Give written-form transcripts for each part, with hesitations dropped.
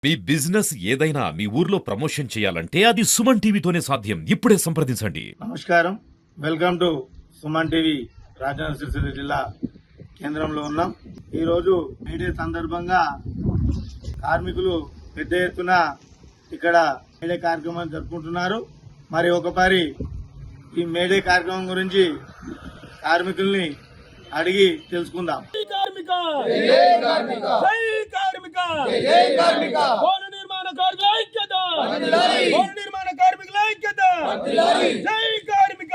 మీ business ఏదైనా మీ ఊర్లో promotion చేయాలంటే అది సుమన్ టీవీతోనే సాధ్యం. ఇప్పుడే సంప్రదించండి. నమస్కారం, welcome to Suman TV. Rajanna Sircilla జిల్లా కేంద్రంలో ఉన్నాం. ఈరోజు మేడే సందర్భంగా కార్మికులు పెద్ద ఎత్తున ఇక్కడ మేడే కార్యక్రమం జరుపుకుంటున్నారు. మరి ఒకసారి ఈ మేడే కార్యక్రమం గురించి కార్మికుల్ని అడిగి తెలుసుకుందాం. భవన నిర్మాణ కార్మికుల ఐక్యత, భవన నిర్మాణ కార్మికుల ఐక్యత, జై కార్మిక.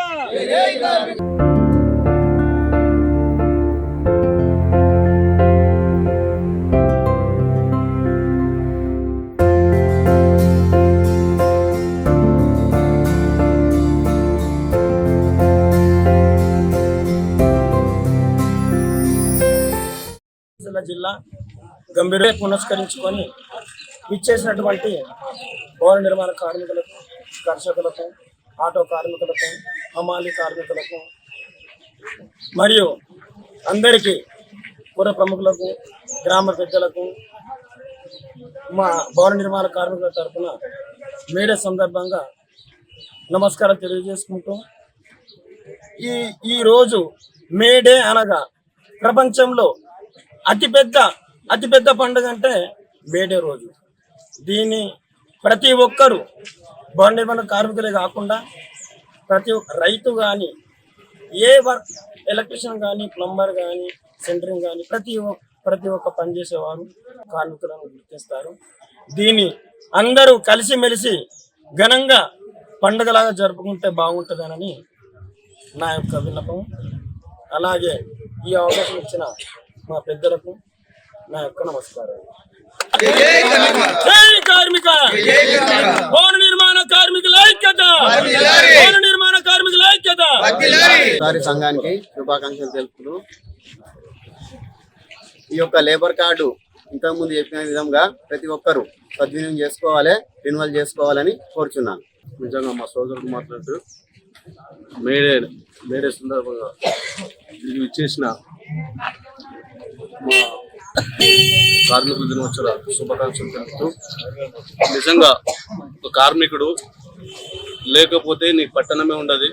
జిల్లా గంభీర పునస్కరించుకొని ఇచ్చేసినటువంటి భవన నిర్మాణ కార్మికులకు, కర్షకులకు, ఆటో కార్మికులకు, హమాలీ కార్మికులకు మరియు అందరికీ పుర ప్రముఖులకు, గ్రామ పెద్దలకు మా భవన నిర్మాణ కార్మికుల తరఫున మేడే సందర్భంగా నమస్కారం తెలియజేసుకుంటూ ఈరోజు మేడే అనగా ప్రపంచంలో అతిపెద్ద పండుగ అంటే మేడే రోజు. దీన్ని ప్రతి ఒక్కరూ భవన నిర్మాణ కార్మికులే కాకుండా ప్రతి ఒక్క రైతు కానీ, ఏ వర్క్ ఎలక్ట్రీషియన్ కానీ, ప్లంబర్ కానీ, సెంటరింగ్ కానీ ప్రతి ఒక్క పనిచేసేవారు కార్మికులను గుర్తిస్తారు. దీన్ని అందరూ కలిసిమెలిసి ఘనంగా పండుగలాగా జరుపుకుంటే బాగుంటుందనని నా యొక్క విన్నపం. అలాగే ఈ అవకాశం ఇచ్చిన మా పెద్దలకు నా యొక్క నమస్కారం. జై కార్మిక, భవన నిర్మాణ కార్మికుల ఐక్యత, భవన నిర్మాణ కార్మికుల ఐక్యత. సంఘానికి శుభాకాంక్షలు తెలుపుతూ ఈ యొక్క లేబర్ కార్డు ఇంతకుముందు చెప్పిన విధంగా ప్రతి ఒక్కరూ సద్వినియోగం చేసుకోవాలి, రెన్యువల్ చేసుకోవాలని కోరుచున్నాను. నిజంగా మా సోదరుడు మాట్లాడుతూ మేడే సందర్భంగా ఇది ఇచ్చేసిన మా కార్మికుల దినోత్సవ శుభాకాంక్షలు తెలుపుతూ, నిజంగా ఒక కార్మికుడు లేకపోతే నీకు పట్టణమే ఉండదు.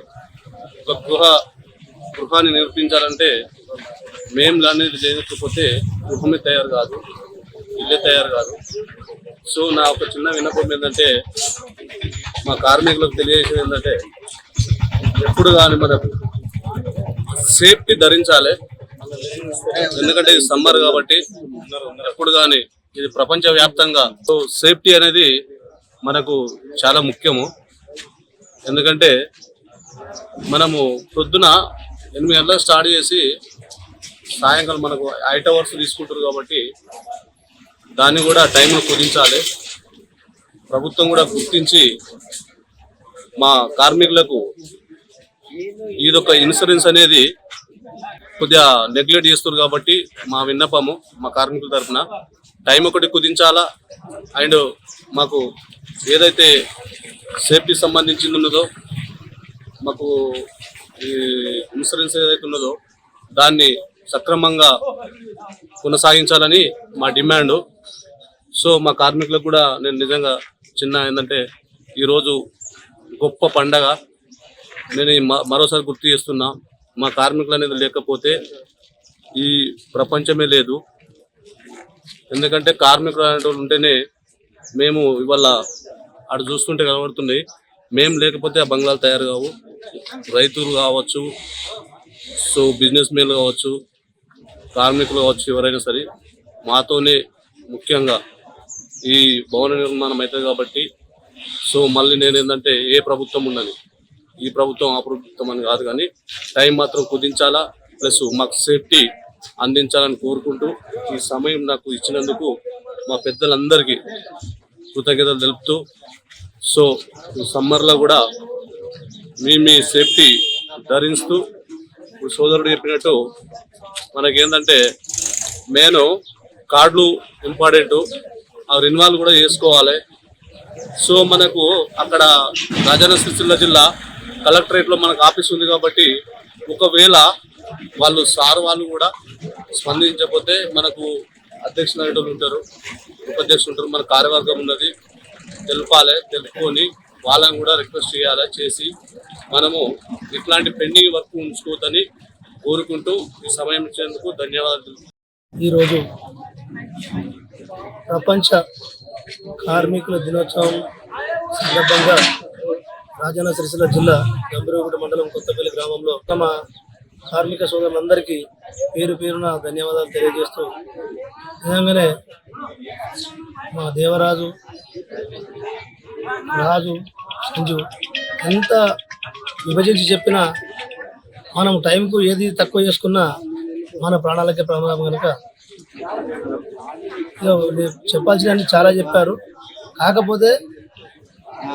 ఒక గృహాన్ని నిర్మించాలంటే మేము అనేది లేకపోతే గృహమే తయారు కాదు, ఇల్లే తయారు కాదు. సో నా ఒక చిన్న విన్నపం ఏంటంటే, మా కార్మికులకు తెలియజేసేది ఏంటంటే, ఎప్పుడు కానీ మనకు సేఫ్టీ ధరించాలి. ఎందుకంటే ఇది సమ్మర్ కాబట్టి ఎప్పుడు కానీ ఇది ప్రపంచవ్యాప్తంగా సేఫ్టీ అనేది మనకు చాలా ముఖ్యము. ఎందుకంటే మనము పొద్దున 8 గంటలకు స్టార్ట్ చేసి సాయంకాలం మనకు 8 అవర్స్ తీసుకుంటారు కాబట్టి దాన్ని కూడా టైంను కుదించాలి. ప్రభుత్వం కూడా గుర్తించి మా కార్మికులకు ఇదొక ఇన్సూరెన్స్ అనేది కొద్దిగా నెగ్లెక్ట్ చేస్తారు కాబట్టి మా విన్నపము మా కార్మికుల తరఫున టైం ఒకటి కుదించాలా. అండ్ మాకు ఏదైతే సేఫ్టీ సంబంధించింది ఉన్నదో, మాకు ఈ ఇన్సూరెన్స్ ఏదైతే ఉన్నదో దాన్ని సక్రమంగా కొనసాగించాలని మా డిమాండ్. సో మా కార్మికులకు కూడా నేను నిజంగా చిన్న ఏంటంటే, ఈరోజు గొప్ప పండగ. నేను మరోసారి గుర్తు చేస్తున్నా, మా కార్మికులు అనేది లేకపోతే ఈ ప్రపంచమే లేదు. ఎందుకంటే కార్మికులు అనేటువంటి ఉంటేనే మేము ఇవాళ అటు చూస్తుంటే కనబడుతుంది. మేము లేకపోతే ఆ బంగ్లాలు తయారు కావు. రైతులు కావచ్చు, సో బిజినెస్ మెన్లు కావచ్చు, కార్మికులు కావచ్చు, ఎవరైనా సరే మాతోనే ముఖ్యంగా ఈ భవన నిర్మాణం అవుతుంది కాబట్టి. సో మళ్ళీ నేను ఏంటంటే, ఏ ప్రభుత్వం ఉన్నది, ఈ ప్రభుత్వం ఆ ప్రభుత్వం అని కాదు, కానీ టైం మాత్రం కుదించాలా, ప్లస్ మాకు సేఫ్టీ అందించాలని కోరుకుంటూ ఈ సమయం నాకు ఇచ్చినందుకు మా పెద్దలందరికీ కృతజ్ఞతలు తెలుపుతూ, సో ఈ సమ్మర్లో కూడా మీ సేఫ్టీ ధరిస్తూ, సోదరుడు చెప్పినట్టు మనకేంటంటే మెయిన్ కార్డులు ఇంపార్టెంట్, ఆ రెన్యువల్ కూడా చేసుకోవాలి. సో మనకు అక్కడ రాజన్న సిరిసిల్ల జిల్లా కలెక్టరేట్లో మనకు ఆఫీస్ ఉంది కాబట్టి ఒకవేళ వాళ్ళు కూడా స్పందించకపోతే మనకు అధ్యక్ష నాయకులు ఉంటారు, ఉపాధ్యక్షులు ఉంటారు, మన కార్యవర్గం ఉన్నది. తెలుపుకొని వాళ్ళని కూడా రిక్వెస్ట్ చేసి మనము ఇట్లాంటి పెండింగ్ వర్క్ ఉంచుకోవద్దని కోరుకుంటూ ఈ సమయం ఇచ్చేందుకు ధన్యవాదాలు. ఈరోజు ప్రపంచ కార్మికుల దినోత్సవం సందర్భంగా రాజన్న సిరిసిల్ల జిల్లా గంభీరగుట్ట మండలం కొత్తపల్లి గ్రామంలో తమ కార్మిక సోదరులందరికీ పేరు పేరున ధన్యవాదాలు తెలియజేస్తూ, నిజంగానే మా దేవరాజు, రాజు, సంజు ఎంత విభజించి చెప్పినా మనం టైంకు ఏది తక్కువ చేసుకున్నా మన ప్రాణాలకే ప్రమాదం కనుక చెప్పాల్సిన చాలా చెప్పారు. కాకపోతే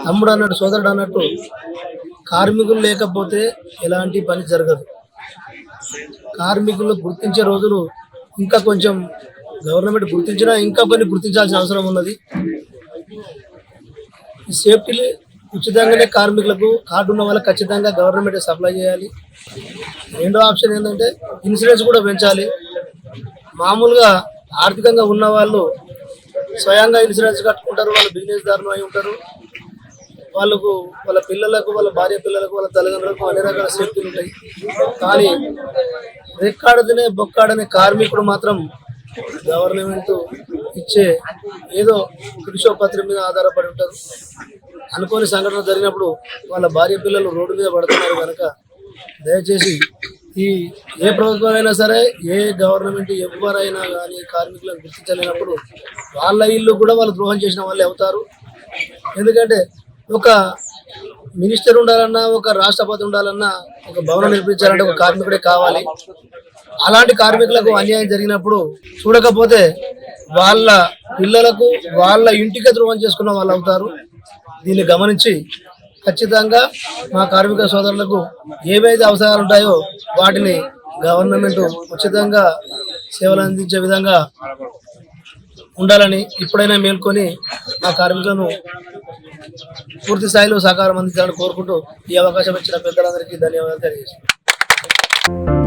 తమ్ముడు అన్నట్టు, సోదరుడు అన్నట్టు కార్మికులు లేకపోతే ఎలాంటి పని జరగదు. కార్మికులు గుర్తించే రోజులు ఇంకా కొంచెం గవర్నమెంట్ గుర్తించినా ఇంకా కొన్ని గుర్తించాల్సిన అవసరం ఉన్నది. ఈ సేఫ్టీ ఉచితంగానే కార్మికులకు కార్డు ఉన్న వాళ్ళకి ఖచ్చితంగా గవర్నమెంట్ సప్లై చేయాలి. రెండో ఆప్షన్ ఏంటంటే ఇన్సూరెన్స్ కూడా పెంచాలి. మామూలుగా ఆర్థికంగా ఉన్న వాళ్ళు స్వయంగా ఇన్సూరెన్స్ కట్టుకుంటారు, వాళ్ళ బిజినెస్ దారులు అయి ఉంటారు. వాళ్ళకు, వాళ్ళ పిల్లలకు, వాళ్ళ భార్య పిల్లలకు, వాళ్ళ తల్లిదండ్రులకు అన్ని రకాల సేఫ్టీలు ఉంటాయి. కానీ రెక్కాడదనే బొక్కాడనే కార్మికుడు మాత్రం గవర్నమెంట్ ఇచ్చే ఏదో కృషోపత్రం మీద ఆధారపడి ఉంటారు. అనుకోని సంఘటన జరిగినప్పుడు వాళ్ళ భార్య పిల్లలు రోడ్డు మీద పడుతున్నారు కనుక దయచేసి ఏ ప్రభుత్వం అయినా సరే, ఏ గవర్నమెంట్ ఎవరైనా కానీ కార్మికులను గుర్తించలేనప్పుడు వాళ్ళ ఇల్లు కూడా వాళ్ళు ద్రోహం చేసిన వాళ్ళే అవుతారు. ఎందుకంటే ఒక మినిస్టర్ ఉండాలన్నా, ఒక రాష్ట్రపతి ఉండాలన్నా, ఒక భవనం నిర్మించాలంటే ఒక కార్మికుడే కావాలి. అలాంటి కార్మికులకు అన్యాయం జరిగినప్పుడు చూడకపోతే వాళ్ళ పిల్లలకు, వాళ్ళ ఇంటికి ద్రోహం చేసుకున్న వాళ్ళు అవుతారు. దీన్ని గమనించి ఖచ్చితంగా మా కార్మిక సోదరులకు ఏవైతే అవసరాలు ఉంటాయో వాటిని గవర్నమెంట్ ఉచితంగా సేవలు అందించే విధంగా ఉండాలని ఇప్పుడైనా మేల్కొని మా కార్మికులను పూర్తి స్థాయిలో సహకారం అందించాలని కోరుకుంటూ ఈ అవకాశం ఇచ్చిన పెద్దలందరికీ ధన్యవాదాలు తెలియజేస్తున్నాను.